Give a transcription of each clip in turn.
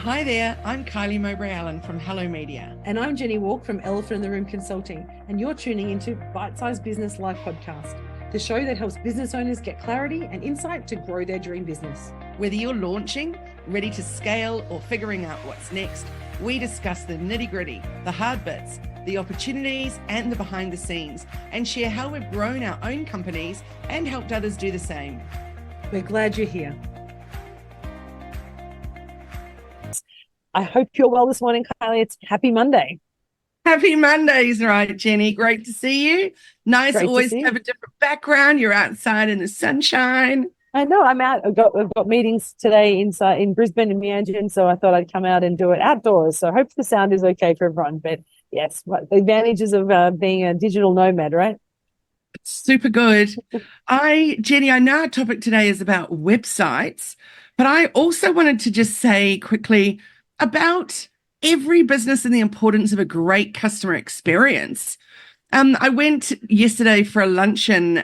Hi there, I'm Kylie Mowbray Allen from Hello Media. And I'm Jenny Walk from Elephant in the Room Consulting, and you're tuning into Bite Size Business Live Podcast, the show that helps business owners get clarity and insight to grow their dream business. Whether you're launching, ready to scale, or figuring out what's next, we discuss the nitty-gritty, the hard bits, the opportunities, and the behind the scenes, and share how we've grown our own companies and helped others do the same. We're glad you're here. I hope you're well this morning, Kylie. It's Happy Monday. Happy Mondays, right, Jenny? Great to see you. Nice, Great always have a different background. You're outside in the sunshine. I know. I'm out. I've got meetings today in Brisbane and Meanjin, so I thought I'd come out and do it outdoors. So I hope the sound is okay for everyone. But yes, the advantages of being a digital nomad, right? Super good. Jenny, I know our topic today is about websites, but I also wanted to just say quickly about every business and the importance of a great customer experience. I went yesterday for a luncheon.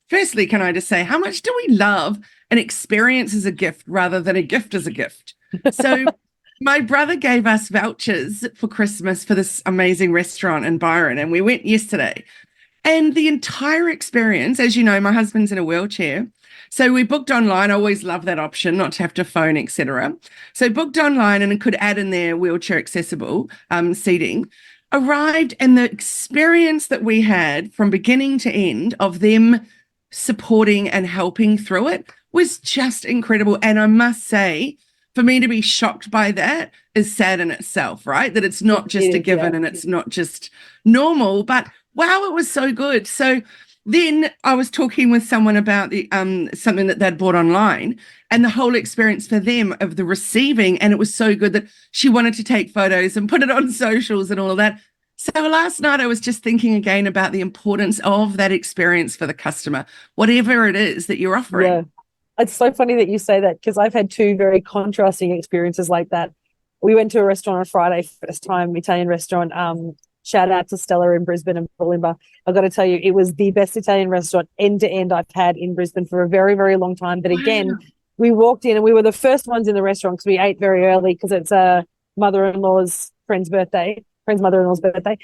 Firstly, can I just say, how much do we love an experience as a gift rather than a gift as a gift? So my brother gave us vouchers for Christmas for this amazing restaurant in Byron, and we went yesterday. And the entire experience, as you know, my husband's in a wheelchair. So we booked online. I always love that option, not to have to phone, etc. So booked online and could add in their wheelchair accessible seating. Arrived, and the experience that we had from beginning to end of them supporting and helping through it was just incredible. And I must say, for me to be shocked by that is sad in itself, right? That it's not just a given and it's not just normal, but wow, it was so good. So then I was talking with someone about the something that they'd bought online and the whole experience for them of the receiving. And it was so good that she wanted to take photos and put it on socials and all of that. So last night I was just thinking again about the importance of that experience for the customer, whatever it is that you're offering. Yeah, it's so funny that you say that because I've had two very contrasting experiences like that. We went to a restaurant on Friday, first time Italian restaurant. Shout out to Stella in Brisbane and Bulimba. I've got to tell you, it was the best Italian restaurant end to end I've had in Brisbane for a very, very long time. But again, we walked in and we were the first ones in the restaurant because we ate very early because it's a mother-in-law's friend's mother-in-law's birthday.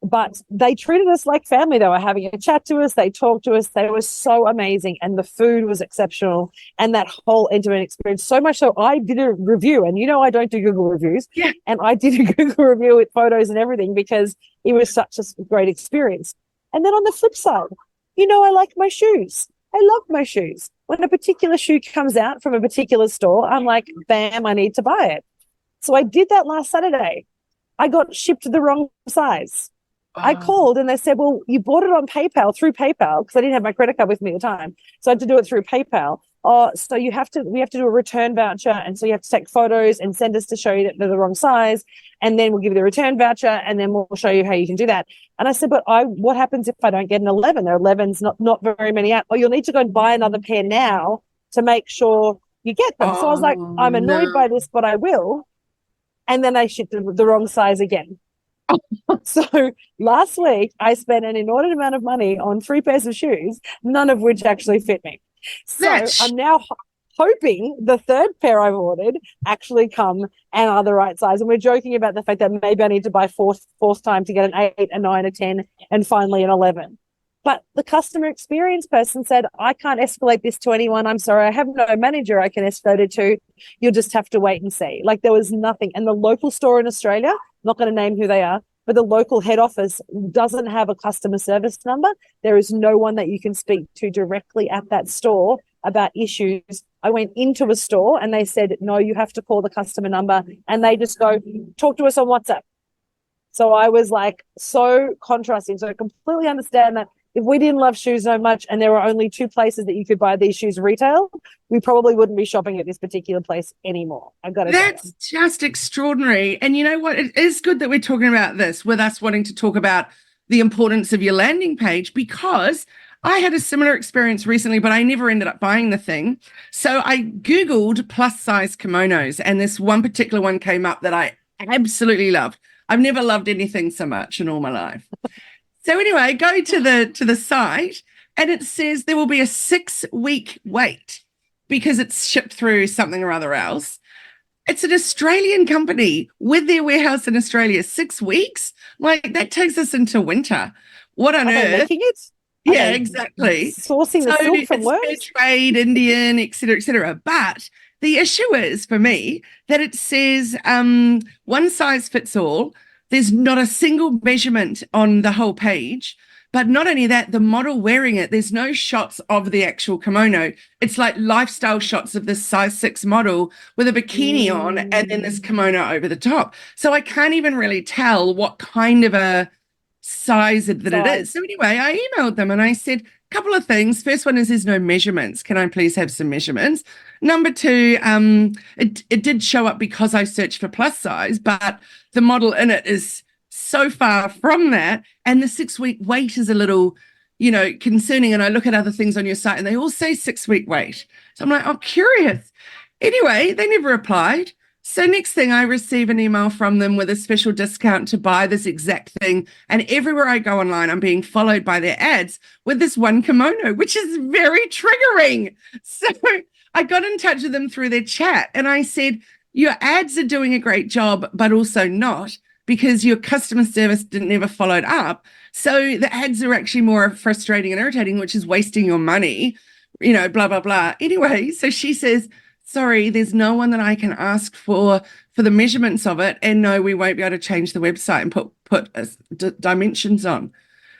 But they treated us like family. They were having a chat to us. They talked to us. They were so amazing. And the food was exceptional. And that whole intimate experience, so much so I did a review. And you know I don't do Google reviews. Yeah. And I did a Google review with photos and everything because it was such a great experience. And then on the flip side, you know I like my shoes. I love my shoes. When a particular shoe comes out from a particular store, I'm like, bam, I need to buy it. So I did that last Saturday. I got shipped the wrong size. I called and they said, well, you bought it on PayPal through PayPal because I didn't have my credit card with me at the time. So I had to do it through PayPal. So we have to do a return voucher. And so you have to take photos and send us to show you that they're the wrong size. And then we'll give you the return voucher and then we'll show you how you can do that. And I said, but what happens if I don't get an 11? There are 11s, not very many out. Oh, you'll need to go and buy another pair now to make sure you get them. So I was like, I'm annoyed by this, but I will. And then they shipped the wrong size again. So last week I spent an inordinate amount of money on 3 pairs of shoes, none of which actually fit me. So I'm now hoping the third pair I've ordered actually come and are the right size. And we're joking about the fact that maybe I need to buy fourth time to get an 8, a 9, a 10, and finally an 11. But the customer experience person said, I can't escalate this to anyone. I'm sorry, I have no manager I can escalate it to. You'll just have to wait and see. Like there was nothing. And the local store in Australia, I'm not going to name who they are, but the local head office doesn't have a customer service number. There is no one that you can speak to directly at that store about issues. I went into a store and they said, no, you have to call the customer number. And they just go, talk to us on WhatsApp. So I was like so contrasting. So I completely understand that if we didn't love shoes so much and there were only 2 places that you could buy these shoes retail, we probably wouldn't be shopping at this particular place anymore. I've got to That's just extraordinary. And you know what? It is good that we're talking about this with us wanting to talk about the importance of your landing page because I had a similar experience recently, but I never ended up buying the thing. So I Googled plus size kimonos and this one particular one came up that I absolutely loved. I've never loved anything so much in all my life. So anyway, go to the site and it says there will be a 6-week wait because it's shipped through something or other else. It's an Australian company with their warehouse in Australia, 6 weeks. Like that takes us into winter. What on Are they earth? making it? Are Yeah, they exactly. sourcing the So silk from it's fair worms? trade, Indian, et cetera, et cetera. But the issue is for me that it says one size fits all. There's not a single measurement on the whole page. But not only that, the model wearing it, there's no shots of the actual kimono. It's like lifestyle shots of this size 6 model with a bikini on and then this kimono over the top. So I can't even really tell what kind of a size that it is. So anyway, I emailed them and I said a couple of things. First one is there's no measurements. Can I please have some measurements? Number two, it did show up because I searched for plus size, but the model in it is so far from that. And the 6-week wait is a little, concerning. And I look at other things on your site and they all say 6-week wait. So I'm like, I'm curious. Anyway, they never replied. So next thing, I receive an email from them with a special discount to buy this exact thing. And everywhere I go online, I'm being followed by their ads with this one kimono, which is very triggering. So I got in touch with them through their chat and I said, your ads are doing a great job, but also not, because your customer service never followed up. So the ads are actually more frustrating and irritating, which is wasting your money, blah, blah, blah. Anyway, so she says, sorry, there's no one that I can ask for the measurements of it. And no, we won't be able to change the website and put dimensions on.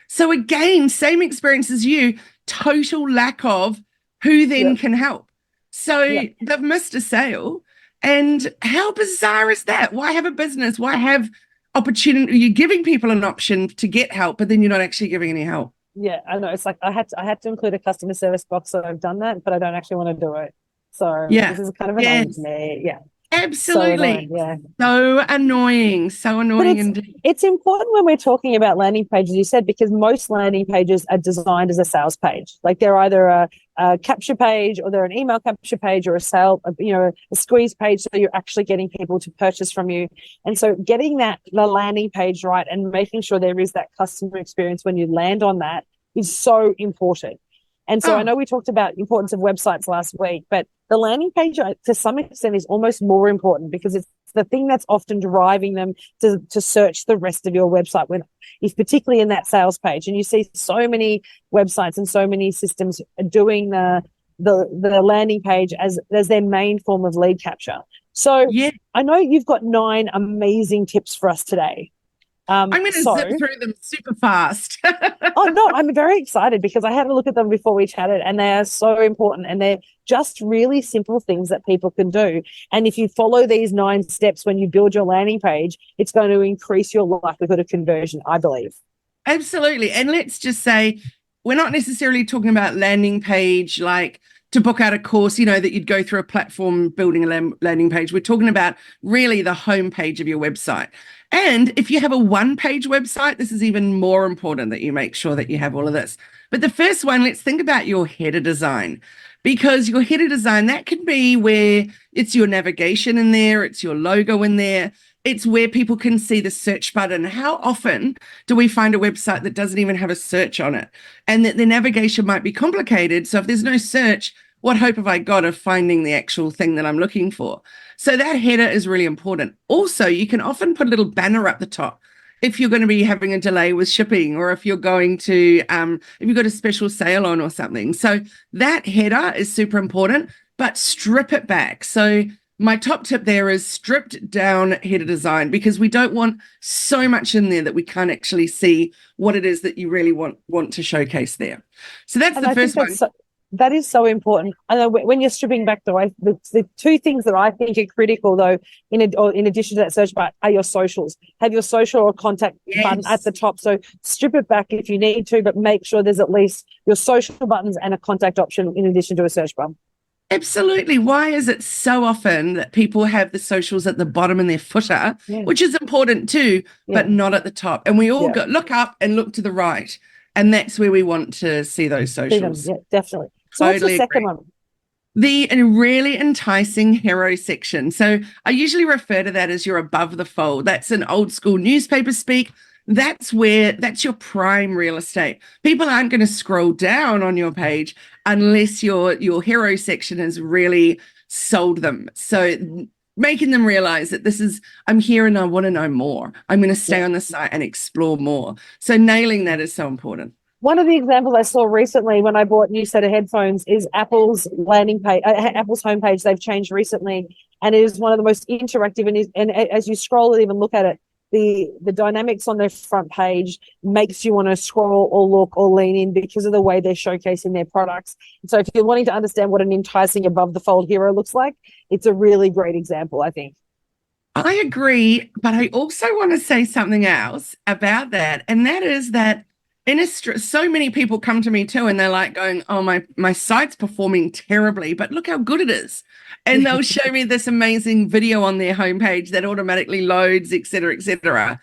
So again, same experience as you, total lack of who then can help. So they've missed a sale. And how bizarre is that? Why have a business? Why have opportunity? You're giving people an option to get help, but then you're not actually giving any help. Yeah, I know. It's like I had to include a customer service box, so I've done that, but I don't actually want to do it. So this is kind of annoying to me. Yeah. Absolutely. So annoying. So annoying indeed. It's important when we're talking about landing pages, you said, because most landing pages are designed as a sales page. Like they're either a capture page or they're an email capture page or a squeeze page. So you're actually getting people to purchase from you. And so getting the landing page right and making sure there is that customer experience when you land on that is so important. And so I know we talked about importance of websites last week, but the landing page to some extent is almost more important because it's the thing that's often driving them to search the rest of your website, particularly in that sales page. And you see so many websites and so many systems doing the landing page as their main form of lead capture. So I know you've got 9 amazing tips for us today. I'm going to zip through them super fast. Oh, no, I'm very excited because I had a look at them before we chatted and they are so important and they're just really simple things that people can do. And if you follow these 9 steps when you build your landing page, it's going to increase your likelihood of conversion, I believe. Absolutely. And let's just say we're not necessarily talking about landing page like to book out a course, that you'd go through a platform building a landing page. We're talking about really the home page of your website. And if you have a one-page website, this is even more important that you make sure that you have all of this. But the first one, let's think about your header design, because your header design, that can be where it's your navigation in there, it's your logo in there, it's where people can see the search button. How often do we find a website that doesn't even have a search on it and that the navigation might be complicated? So if there's no search, what hope have I got of finding the actual thing that I'm looking for? So that header is really important. Also, you can often put a little banner up the top if you're going to be having a delay with shipping or if you're going to, if you've got a special sale on or something. So that header is super important, but strip it back. So my top tip there is stripped down header design, because we don't want so much in there that we can't actually see what it is that you really want to showcase there. So that's the first one. That is so important. I know when you're stripping back, though, the 2 things that I think are critical, though, in addition to that search bar, are your socials. Have your social or contact button at the top. So strip it back if you need to, but make sure there's at least your social buttons and a contact option in addition to a search bar. Absolutely. Why is it so often that people have the socials at the bottom in their footer, which is important too, but not at the top? And we all look up and look to the right. And that's where we want to see those socials. Yeah, definitely. So what's the second one? The really enticing hero section. So I usually refer to that as your above the fold. That's an old school newspaper speak. that's your prime real estate. People aren't going to scroll down on your page unless your hero section has really sold them. So making them realize that I'm here and I want to know more. I'm going to stay on the site and explore more. So nailing that is so important. One of the examples I saw recently when I bought a new set of headphones is Apple's landing page, Apple's homepage. They've changed recently, and it is one of the most interactive. And as you scroll and even look at it, the dynamics on their front page makes you want to scroll or look or lean in because of the way they're showcasing their products. So if you're wanting to understand what an enticing above the fold hero looks like, it's a really great example, I think. I agree, but I also want to say something else about that, and that is that in Australia, so many people come to me too, and they're like going, "Oh, my site's performing terribly, but look how good it is." And they'll show me this amazing video on their homepage that automatically loads, et cetera, et cetera.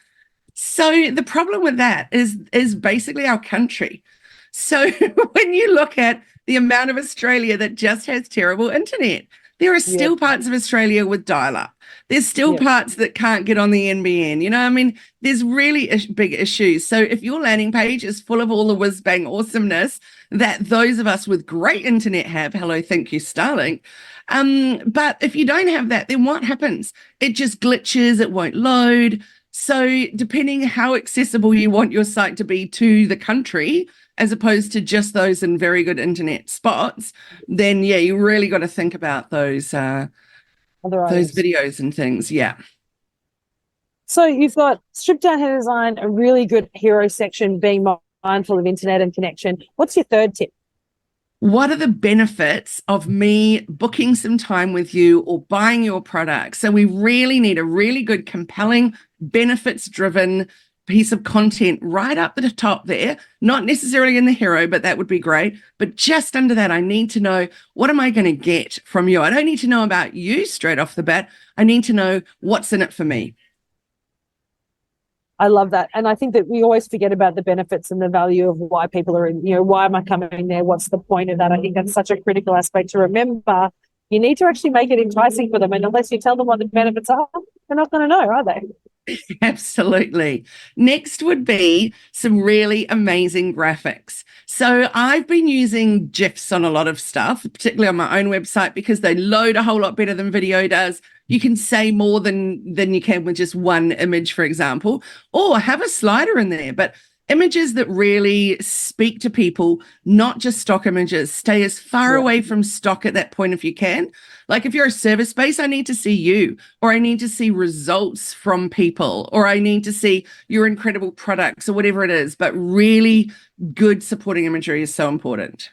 So the problem with that is basically our country. So when you look at the amount of Australia that just has terrible internet, there are still parts of Australia with dial-up. There's still parts that can't get on the NBN. You know, I mean, there's really big issues. So if your landing page is full of all the whiz-bang awesomeness that those of us with great internet have, hello, thank you, Starlink. But if you don't have that, then what happens? It just glitches, it won't load. So depending how accessible you want your site to be to the country, as opposed to just those in very good internet spots, then you really got to think about those videos and things. Yeah. So you've got stripped down header design, a really good hero section, being mindful of internet and connection. What's your third tip? What are the benefits of me booking some time with you or buying your product? So we really need a really good, compelling, benefits-driven piece of content right up at the top there, not necessarily in the hero, but that would be great. But just under that, I need to know, what am I going to get from you? I don't need to know about you straight off the bat. I need to know what's in it for me. I love that. And I think that we always forget about the benefits and the value of why people are in, why am I coming there? What's the point of that? I think that's such a critical aspect to remember. You need to actually make it enticing for them. And unless you tell them what the benefits are, they're not going to know, are they? Absolutely. Next would be some really amazing graphics. So I've been using GIFs on a lot of stuff, particularly on my own website, because they load a whole lot better than video does. You can say more than you can with just one image, for example, or have a slider in there. But images that really speak to people, not just stock images. Stay as far away from stock at that point if you can. Like if you're a service base, I need to see you, or I need to see results from people, or I need to see your incredible products or whatever it is. But really good supporting imagery is so important.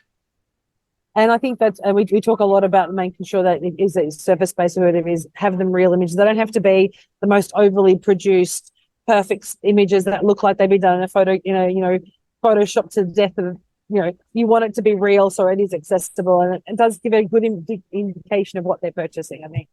And I think that we talk a lot about making sure that it is a surface-based, or whatever it is, have them real images. They don't have to be the most overly produced, perfect images that look like they've been done in a photo, Photoshop to the death of, you want it to be real so it is accessible, and it does give a good indication of what they're purchasing, I think.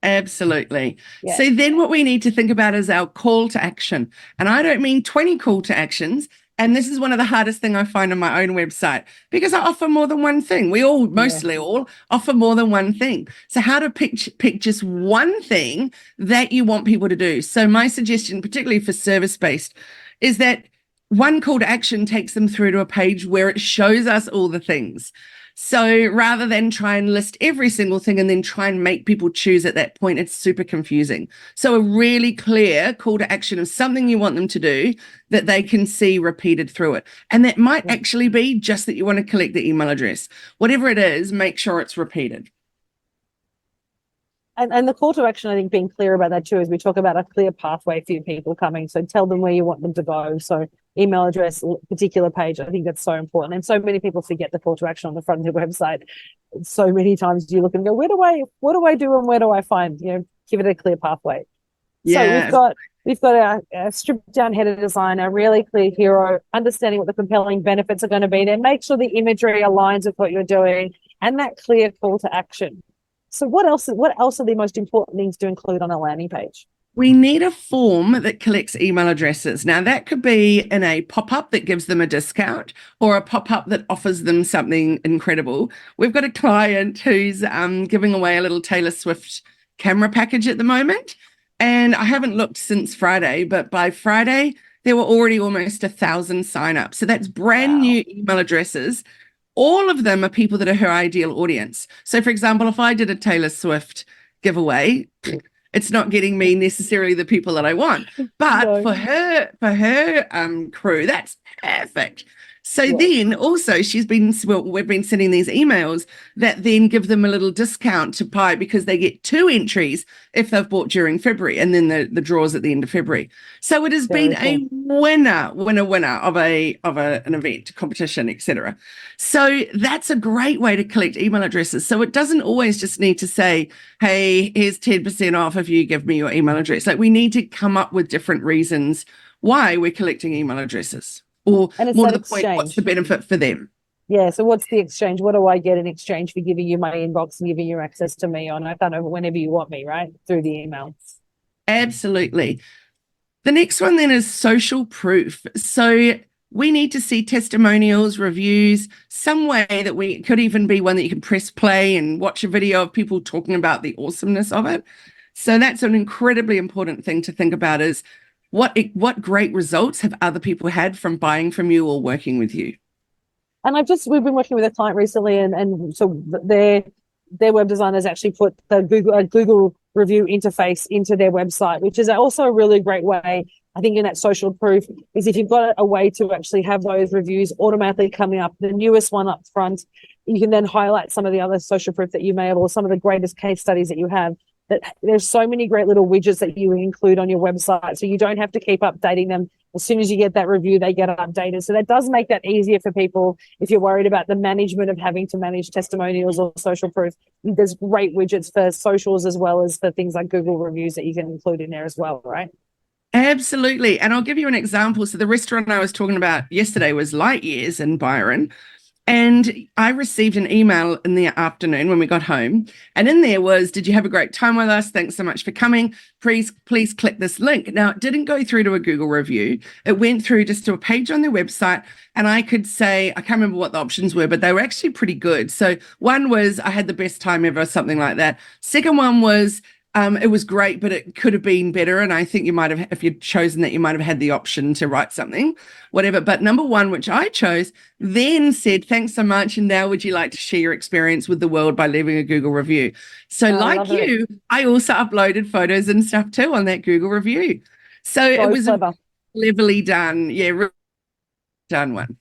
Absolutely. Yeah. So then what we need to think about is our call to action. And I don't mean 20 call to actions. And this is one of the hardest things I find on my own website, because I offer more than one thing. We all, mostly all, offer more than one thing. So how to pick just one thing that you want people to do. So my suggestion, particularly for service-based, is that one call to action takes them through to a page where it shows us all the things. So rather than try and list every single thing and then try and make people choose at that point, it's super confusing. So a really clear call to action of something you want them to do that they can see repeated through it. And that might actually be just that you want to collect the email address. Whatever it is, make sure it's repeated. And the call to action, I think, being clear about that too, is we talk about a clear pathway for your people coming. So tell them where you want them to go. So email address, particular page. I think that's so important. And so many people forget the call to action on the front of their website. So many times you look and go, what do I do and where do I find? Give it a clear pathway. Yeah. So we've got our stripped down header design, a really clear hero, understanding what the compelling benefits are going to be there. Make sure the imagery aligns with what you're doing, and that clear call to action. So what else are the most important things to include on a landing page? We need a form that collects email addresses. Now, that could be in a pop-up that gives them a discount, or a pop-up that offers them something incredible. We've got a client who's giving away a little Taylor Swift camera package at the moment. And I haven't looked since Friday, but by Friday, there were already almost 1,000 signups. So that's brand Wow. new email addresses. All of them are people that are her ideal audience. So, for example, if I did a Taylor Swift giveaway, it's not getting me necessarily the people that I want, but No. for her crew, that's perfect. So Yeah. then also we've been sending these emails that then give them a little discount to buy because they get 2 entries if they've bought during February, and then the draws at the end of February. So it has been Very a cool. winner of an event, competition, etc. So that's a great way to collect email addresses. So it doesn't always just need to say, hey, here's 10% off if you give me your email address. Like, we need to come up with different reasons why we're collecting email addresses, or And it's more to that the point, what's the exchange. benefit for them? Yeah. So what's the exchange? What do I get in exchange for giving you my inbox and giving you access to me on kind of whenever you want me, right? Through the email. Absolutely. The next one then is social proof. So we need to see testimonials, reviews, some way that it could even be one that you can press play and watch a video of people talking about the awesomeness of it. So that's an incredibly important thing to think about, is what great results have other people had from buying from you or working with you? And we've been working with a client recently, and so their web designers actually put the Google review interface into their website, which is also a really great way. I think in that social proof is if you've got a way to actually have those reviews automatically coming up, the newest one up front, you can then highlight some of the other social proof that you may have, or some of the greatest case studies that you have. That there's so many great little widgets that you include on your website, so you don't have to keep updating them. As soon as you get that review, they get updated. So that does make that easier for people if you're worried about the management of having to manage testimonials or social proof. There's great widgets for socials as well as for things like Google reviews that you can include in there as well, right? Absolutely. And I'll give you an example. So the restaurant I was talking about yesterday was Light Years in Byron. And I received an email in the afternoon when we got home. And in there was, did you have a great time with us? Thanks so much for coming. Please click this link. Now, it didn't go through to a Google review. It went through just to a page on their website. And I could say, I can't remember what the options were, but they were actually pretty good. So one was, I had the best time ever, something like that. Second one was, it was great, but it could have been better. And I think you might have, if you'd chosen that, you might have had the option to write something, whatever. But number one, which I chose, then said, thanks so much. And now would you like to share your experience with the world by leaving a Google review? So like you, I also uploaded photos and stuff too on that Google review. So it was clever. cleverly done. Yeah, really done one.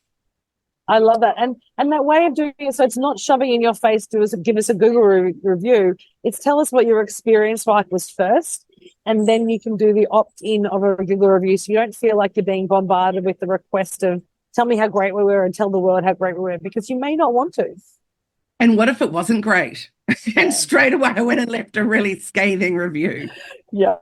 I love that. And that way of doing it, so it's not shoving in your face to give us a Google review. It's tell us what your experience was first, and then you can do the opt-in of a Google review, so you don't feel like you're being bombarded with the request of tell me how great we were and tell the world how great we were, because you may not want to. And what if it wasn't great? And straight away I went and left a really scathing review. Yeah.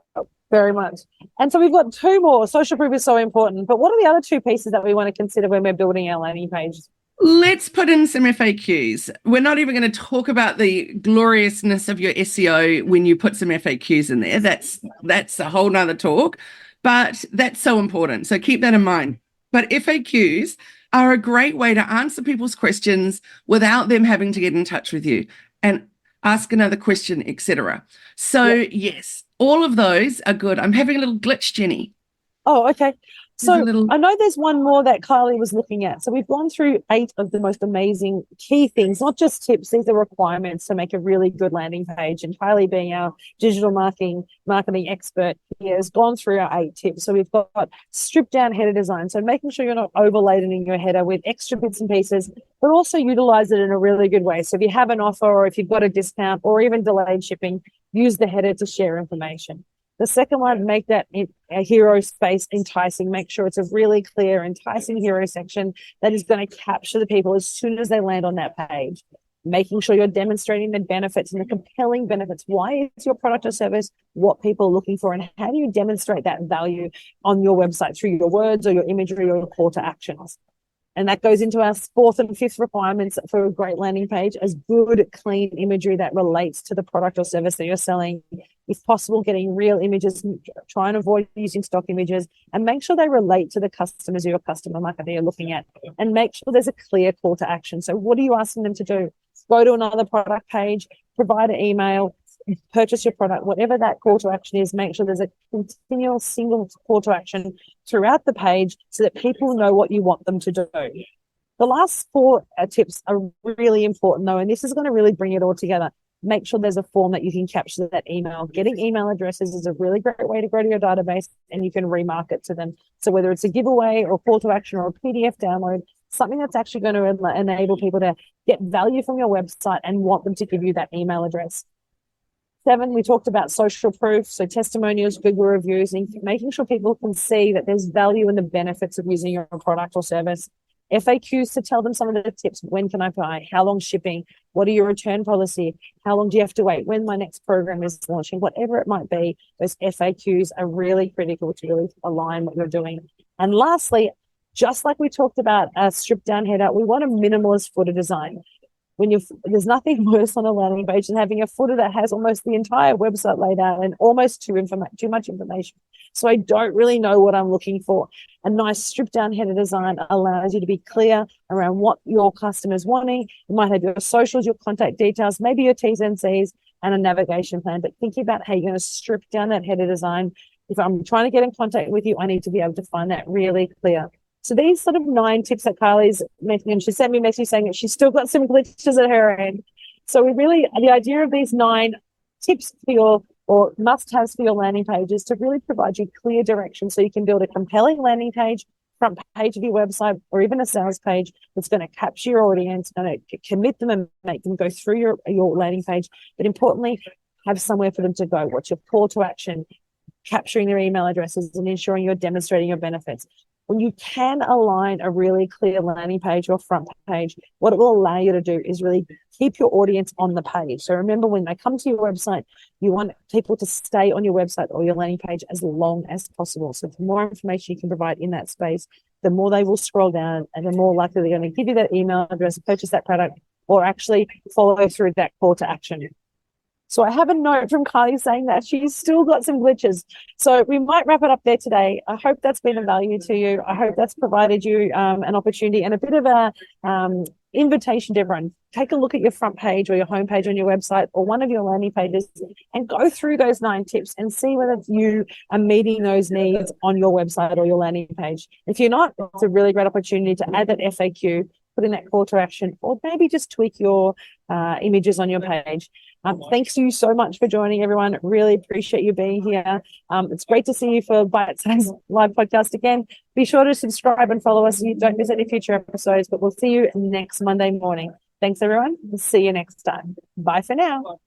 Very much. And so we've got two more. Social proof is so important. But what are the other two pieces that we want to consider when we're building our landing page? Let's put in some FAQs. We're not even going to talk about the gloriousness of your SEO when you put some FAQs in there. That's a whole nother talk, but that's so important. So keep that in mind. But FAQs are a great way to answer people's questions without them having to get in touch with you and ask another question, etc. So yes, all of those are good. I'm having a little glitch, Jenny. Oh, okay. So I know there's one more that Kylie was looking at. So we've gone through 8 of the most amazing key things, not just tips. These are requirements to make a really good landing page. And Kylie, being our digital marketing expert here, has gone through our 8 tips. So we've got stripped down header design. So making sure you're not overloading your header with extra bits and pieces, but also utilize it in a really good way. So if you have an offer, or if you've got a discount, or even delayed shipping, use the header to share information. The second one, make that a hero space enticing. Make sure it's a really clear, enticing hero section that is going to capture the people as soon as they land on that page. Making sure you're demonstrating the benefits and the compelling benefits. Why is your product or service what people are looking for, and how do you demonstrate that value on your website through your words or your imagery or your call to actions? And that goes into our 4th and 5th requirements for a great landing page, as good, clean imagery that relates to the product or service that you're selling. If possible, getting real images, try and avoid using stock images, and make sure they relate to the customers or your customer market that you're looking at, and make sure there's a clear call to action. So what are you asking them to do? Go to another product page, provide an email, purchase your product, whatever that call to action is, make sure there's a continual single call to action throughout the page so that people know what you want them to do. The last four tips are really important though, and this is going to really bring it all together. Make sure there's a form that you can capture that email. Getting email addresses is a really great way to grow to your database, and you can remarket to them. So whether it's a giveaway or a call to action or a PDF download, something that's actually going to enable people to get value from your website and want them to give you that email address. 7, we talked about social proof, so testimonials, Google reviews, and making sure people can see that there's value in the benefits of using your product or service. FAQs to tell them some of the tips. When can I buy? How long shipping? What are your return policy? How long do you have to wait? When my next program is launching? Whatever it might be, those FAQs are really critical to really align what you're doing. And lastly, just like we talked about a stripped down header, we want a minimalist footer design. There's nothing worse on a landing page than having a footer that has almost the entire website laid out and almost too much information. So I don't really know what I'm looking for. A nice stripped down header design allows you to be clear around what your customer's wanting. You might have your socials, your contact details, maybe your T's and C's, and a navigation plan. But thinking about how you're going to strip down that header design. If I'm trying to get in contact with you, I need to be able to find that really clear. So these sort of 9 tips that Carly's mentioning, and she sent me a message saying that she's still got some glitches at her end. So the idea of these 9 tips for your, or must-haves for your landing page is to really provide you clear direction so you can build a compelling landing page, front page of your website, or even a sales page that's going to capture your audience, going to commit them and make them go through your landing page. But importantly, have somewhere for them to go. What's your call to action? Capturing their email addresses and ensuring you're demonstrating your benefits. When you can align a really clear landing page or front page, what it will allow you to do is really keep your audience on the page. So remember, when they come to your website, you want people to stay on your website or your landing page as long as possible. So the more information you can provide in that space, the more they will scroll down and the more likely they're going to give you that email address, purchase that product, or actually follow through that call to action. So I have a note from Kylie saying that she's still got some glitches. So we might wrap it up there today. I hope that's been of value to you. I hope that's provided you an opportunity and a bit of a invitation to everyone. Take a look at your front page or your homepage on your website or one of your landing pages and go through those 9 tips and see whether you are meeting those needs on your website or your landing page. If you're not, it's a really great opportunity to add that FAQ, put in that call to action, or maybe just tweak your images on your page. Thanks to you so much for joining, everyone. Really appreciate you being here. It's great to see you for Bite Size Live Podcast again. Be sure to subscribe and follow us so you don't miss any future episodes, but we'll see you next Monday morning. Thanks, everyone. We'll see you next time. Bye for now.